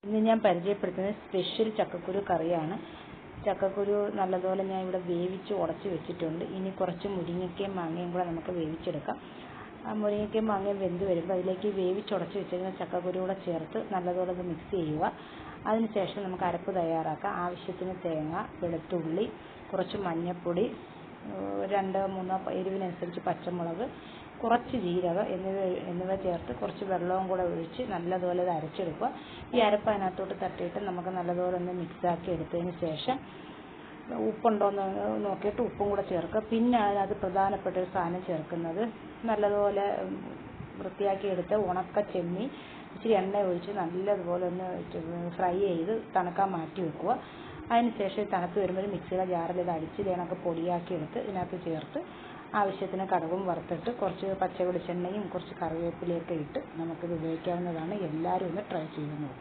ഇന്ന് ഞാൻ പരിചയപ്പെടുത്തുന്നത് സ്പെഷ്യൽ ചക്കക്കുരു കറിയാണ്. ചക്കക്കുരു നല്ലതുപോലെ ഞാൻ ഇവിടെ വേവിച്ച് ഉടച്ച് വെച്ചിട്ടുണ്ട്. ഇനി കുറച്ച് മുരിങ്ങയ്ക്കയും മാങ്ങയും കൂടെ നമുക്ക് വേവിച്ചെടുക്കാം. മുരിങ്ങയ്ക്കയും മാങ്ങയും വെന്ത് വരുമ്പോൾ അതിലേക്ക് വേവിച്ചുടച്ച് വെച്ചിരുന്ന ചക്കക്കുരു കൂടെ ചേർത്ത് നല്ലതുപോലെ ഒന്ന് മിക്സ് ചെയ്യുക. അതിനുശേഷം നമുക്ക് അരപ്പ് തയ്യാറാക്കാം. ആവശ്യത്തിന് തേങ്ങ, വെളുത്തുള്ളി, കുറച്ച് മഞ്ഞൾപ്പൊടി, 2-3 എരിവിനനുസരിച്ച് പച്ചമുളക്, കുറച്ച് ജീരകം എന്നിവ ചേർത്ത് കുറച്ച് വെള്ളവും കൂടെ ഒഴിച്ച് നല്ലതുപോലെ ഇത് അരച്ചെടുക്കുക. ഈ അരപ്പ് അതിനകത്തോട്ട് തട്ടിയിട്ട് നമുക്ക് നല്ലതുപോലെ ഒന്ന് മിക്സാക്കി എടുത്തതിന് ശേഷം ഉപ്പുണ്ടോയെന്ന് നോക്കിയിട്ട് ഉപ്പും കൂടെ ചേർക്കുക. പിന്നെ അതിനകത്ത് പ്രധാനപ്പെട്ട ഒരു സാധനം ചേർക്കുന്നത് നല്ലതുപോലെ വൃത്തിയാക്കി എടുത്ത് ഉണക്ക ചെമ്മീൻ ഇച്ചിരി എണ്ണ ഒഴിച്ച് നല്ലതുപോലെ ഒന്ന് ഫ്രൈ ചെയ്ത് തണുക്കാൻ മാറ്റി വെക്കുക. അതിനുശേഷം തണുത്ത് വരുമ്പോൾ മിക്സിയുടെ ജാറിൽ ഇത് അടിച്ച് ഇതിനൊക്കെ പൊടിയാക്കി എടുത്ത് ഇതിനകത്ത് ചേർത്ത് ആവശ്യത്തിന് കടുകും വറുത്തിട്ട് കുറച്ച് പച്ച വെളിച്ചെണ്ണയും കുറച്ച് കറിവേപ്പിലയൊക്കെ ഇട്ട് നമുക്കിത് ഉപയോഗിക്കാവുന്നതാണ്. എല്ലാവരും ഒന്ന് ട്രൈ ചെയ്ത് നോക്കും.